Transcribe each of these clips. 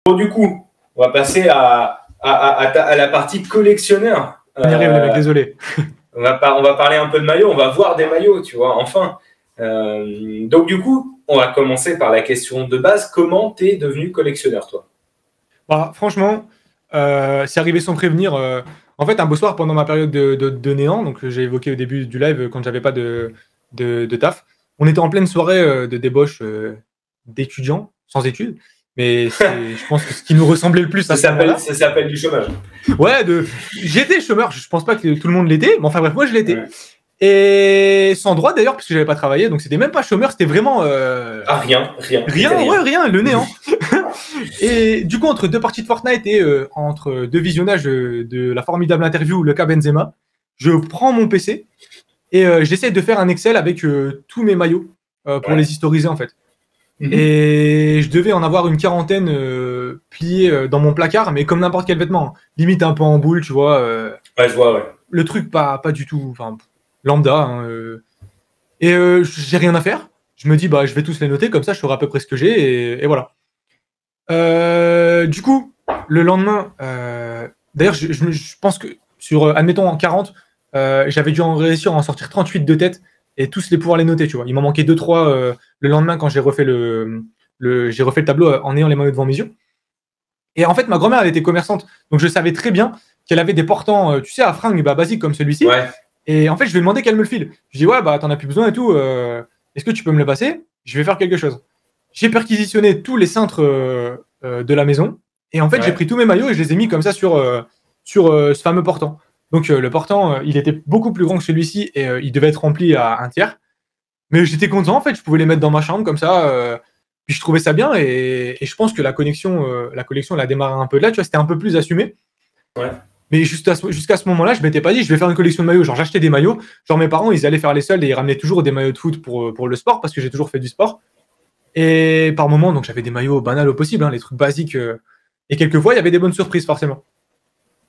Bon, du coup, on va passer à la partie collectionneur. On y arrive, les mecs, désolé. On va parler un peu de maillots, on va voir des maillots, tu vois, enfin. Donc, du coup, on va commencer par la question de base. Comment t'es devenu collectionneur, toi? Bah, franchement, c'est arrivé sans prévenir. En fait, un beau soir, pendant ma période de néant, donc j'ai évoqué au début du live quand j'avais pas de taf, on était en pleine soirée de débauche d'étudiants, sans études. Mais c'est, je pense que ce qui nous ressemblait le plus à ce moment-là. Ça s'appelle du chômage. Ouais, j'étais chômeur, je pense pas que tout le monde l'était, mais enfin bref, moi je l'étais. Ouais. Et sans droit d'ailleurs, parce que j'avais pas travaillé, donc c'était même pas chômeur, c'était vraiment. Rien. Rien, le néant. Et du coup, entre deux parties de Fortnite et entre deux visionnages de la formidable interview Le Cas Benzema, je prends mon PC et j'essaie de faire un Excel avec tous mes maillots pour les historiser en fait. Et je devais en avoir une quarantaine pliés dans mon placard, mais comme n'importe quel vêtement, hein. Limite un peu en boule, tu vois. Ouais, je vois, ouais. Le truc pas du tout, enfin lambda. Hein, et j'ai rien à faire. Je me dis, bah, je vais tous les noter, comme ça je saurai à peu près ce que j'ai, et voilà. Du coup, le lendemain, d'ailleurs, je pense que sur, admettons, en 40, j'avais dû réussir à en sortir 38 de tête et tous les pouvoir les noter, tu vois. Il m'en manquait 2-3 le lendemain quand j'ai refait j'ai refait le tableau en ayant les maillots devant mes yeux. Et en fait, ma grand-mère, elle était commerçante, donc je savais très bien qu'elle avait des portants, tu sais, à fringues basiques comme celui-ci. Ouais. Et en fait, je lui ai demandé qu'elle me le file. Je dis, ouais, bah, t'en as plus besoin et tout. Est-ce que tu peux me le passer? Je vais faire quelque chose. J'ai perquisitionné tous les cintres de la maison. Et en fait, j'ai pris tous mes maillots et je les ai mis comme ça sur ce fameux portant. Donc, le portant, il était beaucoup plus grand que celui-ci et il devait être rempli à un tiers. Mais j'étais content, en fait. Je pouvais les mettre dans ma chambre comme ça. Puis je trouvais ça bien et je pense que la collection, elle a démarré un peu de là. Tu vois, c'était un peu plus assumé. Ouais. Mais jusqu'à ce moment-là, je m'étais pas dit, je vais faire une collection de maillots. Genre, j'achetais des maillots. Genre, mes parents, ils allaient faire les soldes et ils ramenaient toujours des maillots de foot pour le sport parce que j'ai toujours fait du sport. Et par moment, donc j'avais des maillots banals au possible, hein, les trucs basiques. Et quelquefois, il y avait des bonnes surprises, forcément.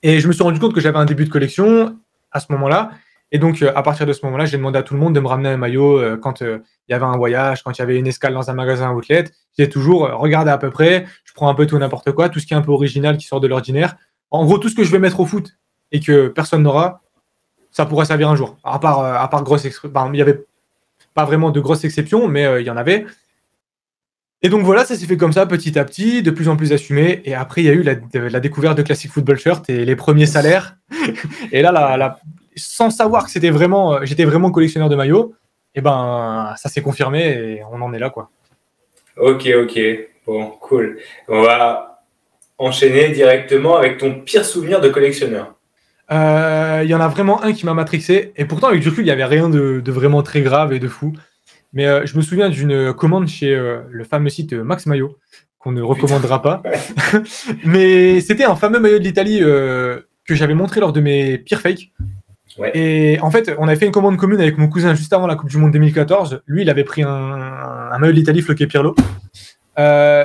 Et je me suis rendu compte que j'avais un début de collection à ce moment-là. Et donc, à partir de ce moment-là, j'ai demandé à tout le monde de me ramener un maillot quand il y avait un voyage, quand il y avait une escale dans un magasin outlet. J'ai toujours regardé à peu près. Je prends un peu tout n'importe quoi, tout ce qui est un peu original, qui sort de l'ordinaire. En gros, tout ce que je vais mettre au foot et que personne n'aura, ça pourrait servir un jour. À part grosse exception. Il n'y avait pas vraiment de grosses exceptions, mais il y en avait. Et donc voilà, ça s'est fait comme ça, petit à petit, de plus en plus assumé. Et après, il y a eu la découverte de Classic Football Shirt et les premiers salaires. Et là, sans savoir que j'étais vraiment collectionneur de maillots, et ben, ça s'est confirmé et on en est là, quoi. Ok. Bon, cool. On va enchaîner directement avec ton pire souvenir de collectionneur. Il y en a vraiment un qui m'a matrixé. Et pourtant, avec du recul, il n'y avait rien de vraiment très grave et de fou. Mais je me souviens d'une commande chez le fameux site Max Maillot, qu'on ne recommandera pas. Mais c'était un fameux maillot de l'Italie que j'avais montré lors de mes pires fakes. Ouais. Et en fait, on avait fait une commande commune avec mon cousin juste avant la Coupe du Monde 2014. Lui, il avait pris un maillot de l'Italie floqué Pirlo.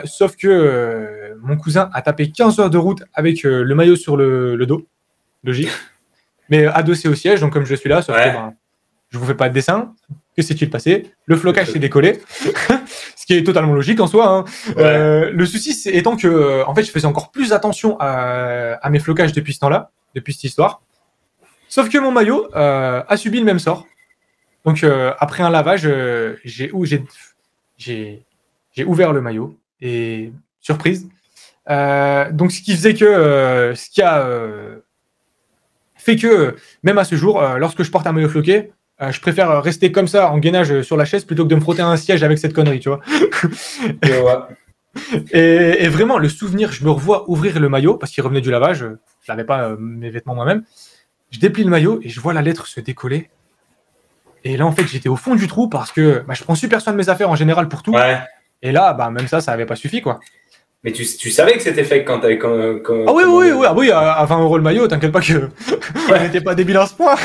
Sauf que mon cousin a tapé 15 heures de route avec le maillot sur le dos. Logique. Mais adossé au siège, donc comme je suis là, sauf que je vous fais pas de dessin. Que s'est-il passé? Le flocage s'est décollé, ce qui est totalement logique en soi. Hein. Le souci étant que, en fait, je faisais encore plus attention à mes flocages depuis ce temps-là, depuis cette histoire. Sauf que mon maillot a subi le même sort. Donc, après un lavage, j'ai ouvert le maillot et surprise. Donc, ce qui faisait que, ce qui a fait que, même à ce jour, lorsque je porte un maillot floqué, je préfère rester comme ça en gainage sur la chaise plutôt que de me frotter un siège avec cette connerie, tu vois. Et vraiment, le souvenir, je me revois ouvrir le maillot parce qu'il revenait du lavage. Je lavais pas mes vêtements moi-même. Je déplie le maillot et je vois la lettre se décoller. Et là, en fait, j'étais au fond du trou parce que je prends super soin de mes affaires en général pour tout. Ouais. Et là, même ça n'avait pas suffi, quoi. Mais tu savais que c'était fake quand t'avais. Ah oui, à 20 € le maillot, t'inquiète pas que on n'était pas débile à ce point.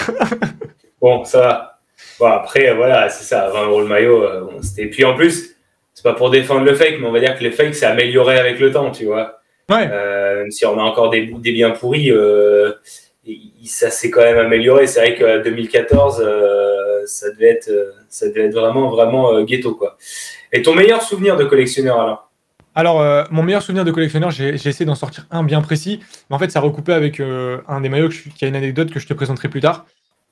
Bon, ça va. Bon, après, voilà, c'est ça, 20 € le maillot. Bon, c'était... Puis en plus, c'est pas pour défendre le fake, mais on va dire que le fake s'est amélioré avec le temps, tu vois. Ouais. Même si on a encore des biens pourris, ça s'est quand même amélioré. C'est vrai qu'en 2014, ça devait être vraiment ghetto, quoi. Et ton meilleur souvenir de collectionneur, alors? Alors, mon meilleur souvenir de collectionneur, j'ai essayé d'en sortir un bien précis, mais en fait, ça recoupait avec un des maillots qui a une anecdote que je te présenterai plus tard.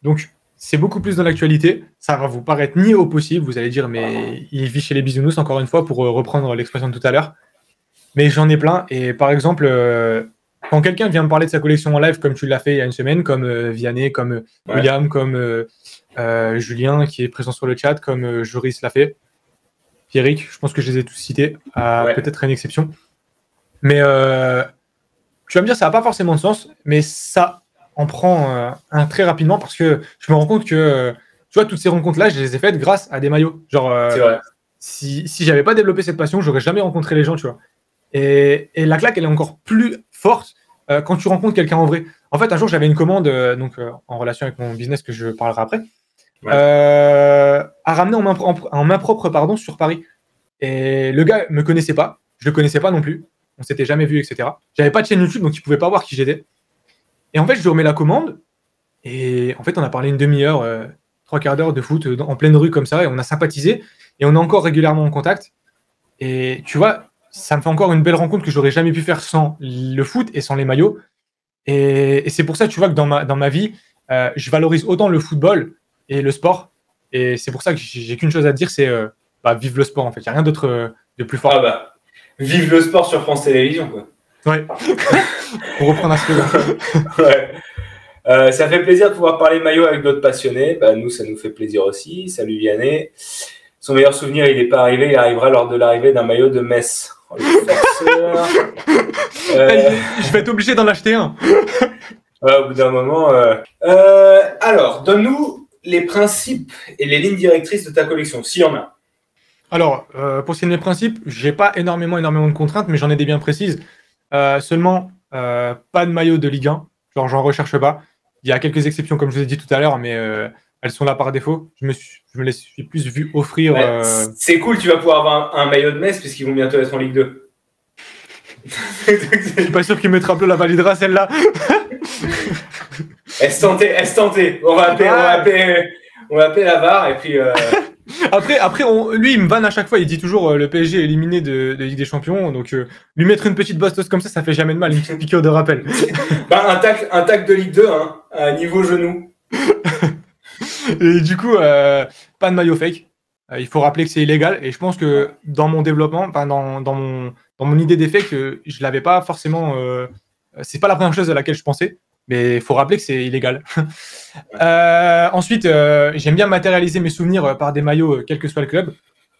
Donc, c'est beaucoup plus dans l'actualité. Ça va vous paraître ni au possible. Vous allez dire, mais il vit chez les bisounours, encore une fois, pour reprendre l'expression de tout à l'heure. Mais j'en ai plein. Et par exemple, quand quelqu'un vient me parler de sa collection en live, comme tu l'as fait il y a une semaine, comme Vianney, comme Ouais. William, comme Julien, qui est présent sur le chat, comme Joris l'a fait, Pierrick, je pense que je les ai tous cités, à Ouais. peut-être une exception. Mais tu vas me dire, ça n'a pas forcément de sens, mais ça en prend un très rapidement parce que je me rends compte que, tu vois, toutes ces rencontres-là, je les ai faites grâce à des maillots. Genre, C'est vrai. si j'avais pas développé cette passion, j'aurais jamais rencontré les gens, tu vois. Et la claque, elle est encore plus forte quand tu rencontres quelqu'un en vrai. En fait, un jour, j'avais une commande en relation avec mon business que je parlerai après, Ouais. à ramener en main propre pardon, sur Paris. Et le gars me connaissait pas, je le connaissais pas non plus, on s'était jamais vu, etc. J'avais pas de chaîne YouTube, donc il pouvait pas voir qui j'étais. Et en fait, je lui remets la commande, et en fait, on a parlé une demi-heure, trois quarts d'heure de foot en pleine rue comme ça, et on a sympathisé, et on est encore régulièrement en contact. Et tu vois, ça me fait encore une belle rencontre que j'aurais jamais pu faire sans le foot et sans les maillots. Et c'est pour ça, tu vois, que dans ma vie, je valorise autant le football et le sport. Et c'est pour ça que j'ai qu'une chose à te dire, c'est vive le sport, en fait. Il n'y a rien d'autre de plus Ah fort. bah, vive le sport sur France Télévisions, quoi. Ouais. Pour reprendre un slogan. Ouais. Ça fait plaisir de pouvoir parler maillot avec d'autres passionnés. Bah, nous, ça nous fait plaisir aussi. Salut Vianney. Son meilleur souvenir, il n'est pas arrivé. Il arrivera lors de l'arrivée d'un maillot de Metz. Oh, le forceur. Je vais être obligé d'en acheter un. Au bout d'un moment. Alors, donne-nous les principes et les lignes directrices de ta collection, s'il y en a. Alors, pour ce qui est de mes principes, j'ai pas énormément de contraintes, mais j'en ai des bien précises. Seulement, pas de maillot de Ligue 1. Genre, j'en recherche pas. Il y a quelques exceptions, comme je vous ai dit tout à l'heure, mais elles sont là par défaut. Je me les suis plus vu offrir. Ouais, c'est cool, tu vas pouvoir avoir un maillot de Metz puisqu'ils vont bientôt être en Ligue 2. Je suis pas sûr qu'il mettra Bleu la validera celle-là. Est-ce tenté. On va appeler la VAR et puis. Après lui, il me vanne à chaque fois. Il dit toujours le PSG est éliminé de Ligue des Champions. Donc, lui mettre une petite bastos comme ça fait jamais de mal. Une petite piqûre de rappel. un tacle de Ligue 2, hein, à niveau genou. Et du coup, pas de maillot fake. Il faut rappeler que c'est illégal. Et je pense que dans mon développement, enfin dans mon idée des fakes, je l'avais pas forcément. C'est pas la première chose à laquelle je pensais. Mais il faut rappeler que c'est illégal. Ensuite, j'aime bien matérialiser mes souvenirs par des maillots, quel que soit le club.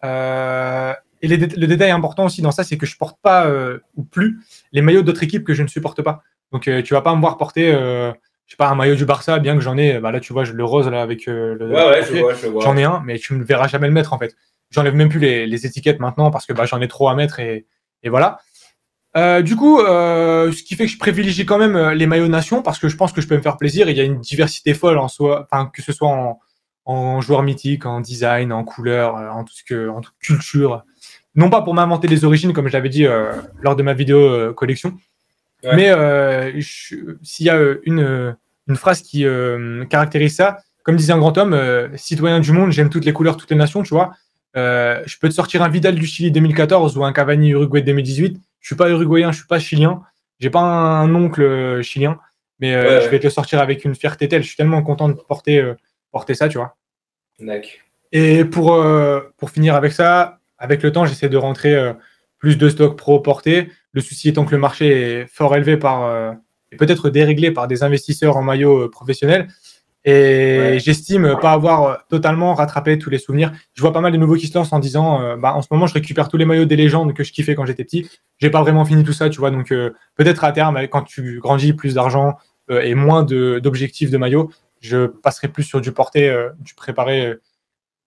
Et le détail important aussi dans ça, c'est que je porte pas ou plus les maillots d'autres équipes que je ne supporte pas. Donc, tu vas pas me voir porter, je sais pas, un maillot du Barça, bien que j'en ai. Bah là, tu vois, le rose là avec le. Ouais, je vois. J'en ai un, mais tu me verras jamais le mettre en fait. J'enlève même plus les étiquettes maintenant parce que j'en ai trop à mettre et voilà. Du coup, ce qui fait que je privilégie quand même les maillots nation parce que je pense que je peux me faire plaisir. Il y a une diversité folle en soi, enfin que ce soit en joueurs mythiques, en design, en couleurs, en toute culture. Non pas pour m'inventer des origines comme je l'avais dit lors de ma vidéo collection, Ouais. mais s'il y a une phrase qui caractérise ça, comme disait un grand homme, citoyen du monde, j'aime toutes les couleurs, toutes les nations, tu vois. Je peux te sortir un Vidal du Chili 2014 ou un Cavani Uruguay 2018. Je suis pas uruguayen, je suis pas chilien. J'ai pas un oncle chilien, mais Ouais. je vais te le sortir avec une fierté telle. Je suis tellement content de porter ça, tu vois. D'accord. Et pour finir avec ça, avec le temps, j'essaie de rentrer plus de stock pro porté. Le souci étant que le marché est fort élevé et peut-être déréglé par des investisseurs en maillot professionnels. Et j'estime pas avoir totalement rattrapé tous les souvenirs. Je vois pas mal de nouveaux qui se lancent en disant en ce moment, je récupère tous les maillots des légendes que je kiffais quand j'étais petit. J'ai pas vraiment fini tout ça, tu vois. Donc, peut-être à terme, quand tu grandis, plus d'argent et moins d'objectifs de maillots, je passerai plus sur du porté, du préparé,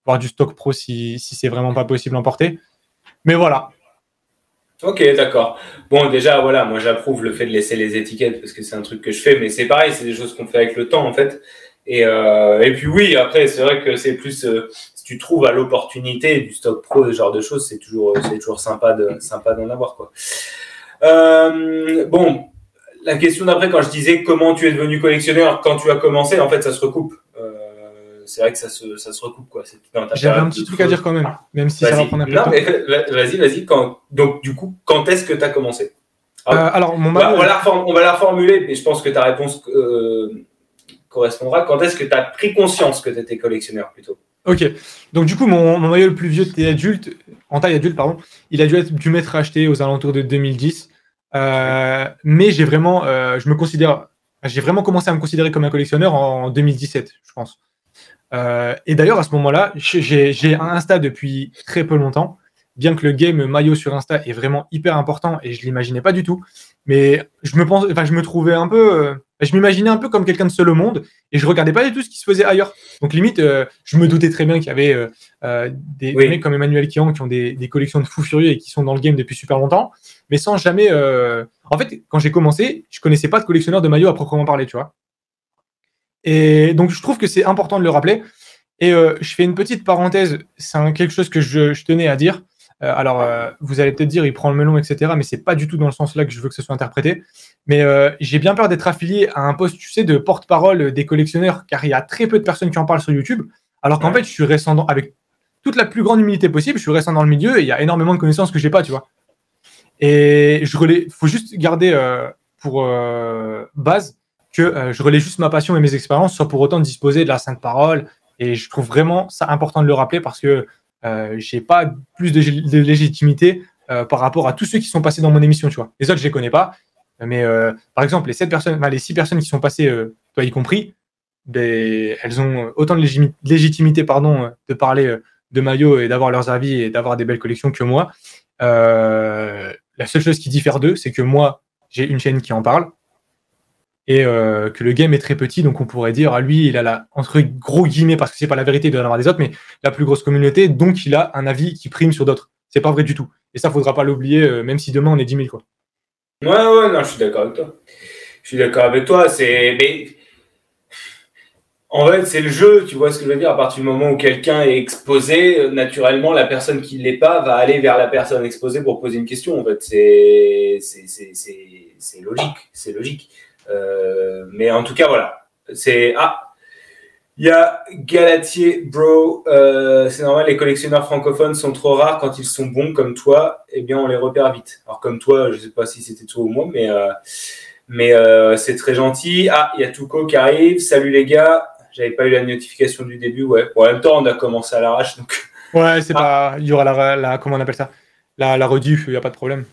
voire du stock pro si c'est vraiment pas possible en porter. Mais voilà. Ok, d'accord. Bon, déjà, voilà, moi j'approuve le fait de laisser les étiquettes parce que c'est un truc que je fais, mais c'est pareil, c'est des choses qu'on fait avec le temps en fait. Et puis oui, après, c'est vrai que c'est plus si tu trouves à l'opportunité du stock pro, ce genre de choses, c'est toujours sympa d'en avoir quoi. Bon, la question d'après, quand je disais comment tu es devenu collectionneur, quand tu as commencé, en fait, ça se recoupe. c'est vrai que ça se recoupe, quoi. J'avais un petit truc à dire quand même si ça va prendre un peu de temps. Vas-y. Donc, du coup, quand est-ce que tu as commencé? Alors, on va la reformuler, mais je pense que ta réponse correspondra. Quand est-ce que tu as pris conscience que tu étais collectionneur, plutôt? Ok. Donc, du coup, mon maillot le plus vieux en taille adulte, pardon, il a dû m'être acheté aux alentours de 2010. Mais j'ai vraiment commencé à me considérer comme un collectionneur en 2017, je pense. Et d'ailleurs, à ce moment-là, j'ai un Insta depuis très peu longtemps, bien que le game maillot sur Insta est vraiment hyper important et je l'imaginais pas du tout. Mais je me trouvais un peu, je m'imaginais un peu comme quelqu'un de seul au monde et je regardais pas du tout ce qui se faisait ailleurs. Donc limite, je me doutais très bien qu'il y avait des mecs comme Emmanuel Kian qui ont des collections de fous furieux et qui sont dans le game depuis super longtemps, mais sans jamais. En fait, quand j'ai commencé, je connaissais pas de collectionneur de maillots à proprement parler, tu vois. Et donc, je trouve que c'est important de le rappeler. Et je fais une petite parenthèse, c'est quelque chose que je tenais à dire. Vous allez peut-être dire, il prend le melon, etc. Mais c'est pas du tout dans le sens là que je veux que ce soit interprété. Mais j'ai bien peur d'être affilié à un poste, tu sais, de porte-parole des collectionneurs, car il y a très peu de personnes qui en parlent sur YouTube. Alors qu'en fait, je suis récent avec toute la plus grande humilité possible, je suis récent dans le milieu et il y a énormément de connaissances que j'ai pas, tu vois. Et faut juste garder pour base que je relais juste ma passion et mes expériences sans pour autant disposer de la sainte parole. Et je trouve vraiment ça important de le rappeler parce que j'ai pas plus de légitimité par rapport à tous ceux qui sont passés dans mon émission, tu vois. Les autres, je les connais pas. Mais par exemple, les 6 personnes qui sont passées, toi y compris, elles ont autant de légitimité de parler de maillots et d'avoir leurs avis et d'avoir des belles collections que moi. La seule chose qui diffère d'eux, c'est que moi, j'ai une chaîne qui en parle et que le game est très petit, donc on pourrait dire, lui, il a entre gros guillemets, parce que c'est pas la vérité, il doit en avoir des autres, mais la plus grosse communauté, donc il a un avis qui prime sur d'autres. C'est pas vrai du tout. Et ça, faudra pas l'oublier, même si demain on est 10 000, quoi. Ouais, non, je suis d'accord avec toi. En fait, c'est le jeu, tu vois ce que je veux dire. À partir du moment où quelqu'un est exposé, naturellement, la personne qui ne l'est pas va aller vers la personne exposée pour poser une question. En fait, c'est logique. Mais en tout cas, voilà. Il y a Galatier, bro. C'est normal, les collectionneurs francophones sont trop rares quand ils sont bons comme toi. Eh bien, on les repère vite. Alors, comme toi, je ne sais pas si c'était toi ou moi, mais c'est très gentil. Il y a Touko qui arrive. Salut les gars. J'avais pas eu la notification du début. Ouais. Bon, en même temps, on a commencé à l'arrache. Donc... Ouais, c'est pas. Il y aura la comment on appelle ça, la rediff. Il n'y a pas de problème.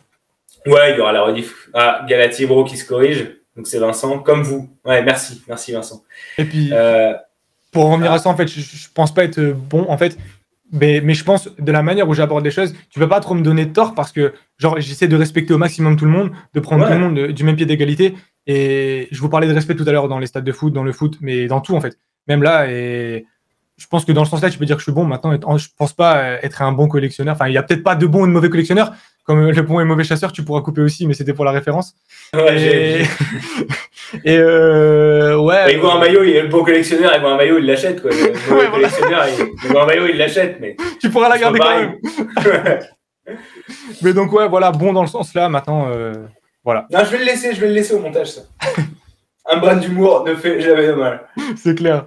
Ouais, il y aura la rediff. Galatier, bro, qui se corrige. Donc c'est Vincent, comme vous. Ouais, merci Vincent. Et puis, pour en revenir à ça, en fait, je pense pas être bon, en fait, mais je pense de la manière où j'aborde les choses, tu peux pas trop me donner de tort parce que, genre, j'essaie de respecter au maximum tout le monde, de prendre tout le monde du même pied d'égalité. Et je vous parlais de respect tout à l'heure dans les stades de foot, dans le foot, mais dans tout, en fait. Même là, et je pense que dans le sens-là, tu peux dire que je suis bon. Maintenant, je pense pas être un bon collectionneur. Enfin, il y a peut-être pas de bons et de mauvais collectionneurs. Comme le bon et mauvais chasseur, tu pourras couper aussi, mais c'était pour la référence. Ouais, ouais. Il voit un maillot, il est le bon collectionneur, il voit un maillot, il l'achète, quoi. Le mauvais collectionneur, il voit un maillot, il l'achète, mais. Tu pourras la garder quand même. Mais donc, ouais, voilà, bon dans le sens là, maintenant, voilà. Non, je vais le laisser au montage, ça. Un brin d'humour ne fait jamais de mal. C'est clair.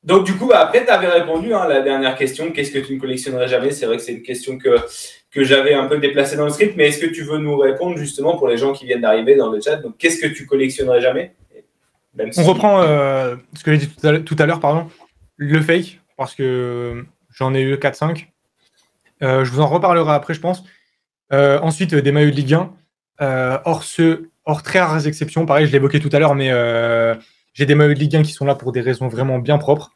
Donc, du coup, après, tu avais répondu à la dernière question. Qu'est-ce que tu ne collectionnerais jamais? C'est vrai que c'est une question que j'avais un peu déplacée dans le script, mais est-ce que tu veux nous répondre justement pour les gens qui viennent d'arriver dans le chat? Donc, qu'est-ce que tu collectionnerais jamais? On reprend ce que j'ai dit tout à l'heure, pardon. Le fake, parce que j'en ai eu 4-5. Je vous en reparlerai après, je pense. Ensuite, des maillots de Ligue 1. Hors très rares exceptions. Pareil, je l'évoquais tout à l'heure, mais j'ai des maillots de Ligue 1 qui sont là pour des raisons vraiment bien propres.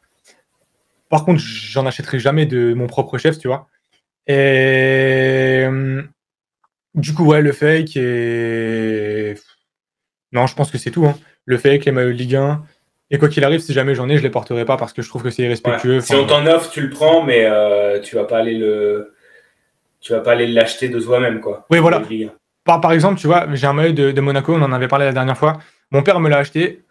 Par contre, j'en achèterai jamais de mon propre chef, tu vois. Et du coup, ouais, le fake et... Non, je pense que c'est tout. Hein. Le fake, les maillots de Ligue 1. Et quoi qu'il arrive, si jamais j'en ai, je les porterai pas parce que je trouve que c'est irrespectueux. Ouais. Si on t'en offre, tu le prends, mais tu vas pas aller l'acheter de toi-même, quoi. Oui, voilà. Par exemple, tu vois, j'ai un maillot de Monaco, on en avait parlé la dernière fois. Mon père me l'a acheté.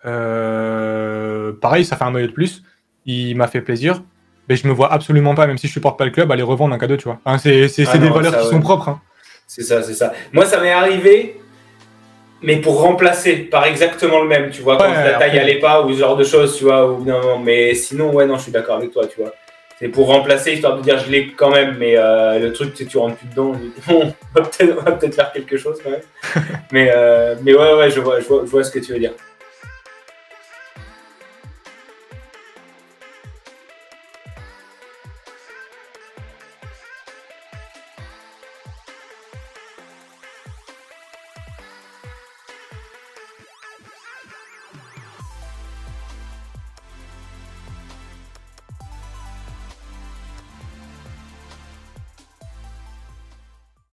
Pareil, ça fait un maillot de plus. Il m'a fait plaisir. Mais je me vois absolument pas, même si je supporte pas le club, aller revendre un cadeau, tu vois. Enfin, c'est des valeurs qui sont propres. Hein. C'est ça. Moi, ça m'est arrivé. Mais pour remplacer par exactement le même, tu vois, quand Ouais, la taille après- allait pas ou ce genre de choses, tu vois, ou non, mais sinon, ouais, non, je suis d'accord avec toi, tu vois. C'est pour remplacer, histoire de dire je l'ai quand même, mais le truc, c'est que tu rentres plus dedans, on va peut-être faire quelque chose quand même. Mais ouais, je vois ce que tu veux dire.